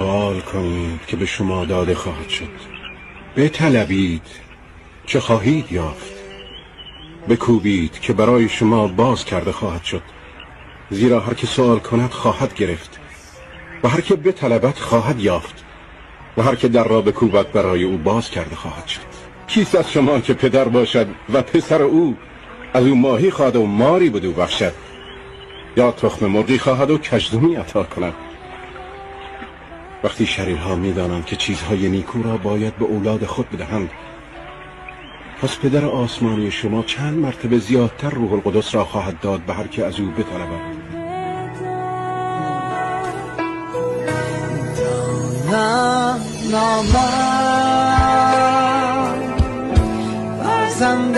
سوال کنید که به شما داده خواهد شد، بطلبید چه خواهید یافت، بکوبید که برای شما باز کرده خواهد شد. زیرا هر که سوال کند خواهد گرفت و هر که بطلبد خواهد یافت و هر که در را بکوبد برای او باز کرده خواهد شد. کیست از شما که پدر باشد و پسر او از او ماهی خواهد و ماری بدو بخشد، یا تخم مرغی خواهد و کژدمی عطا کند؟ وقتی شریرها می‌دانند که چیزهای نیکو را باید به اولاد خود بدهند، پس پدر آسمانی شما چند مرتبه زیادتر روح القدس را خواهد داد به هر که از او بطلبد. فرزند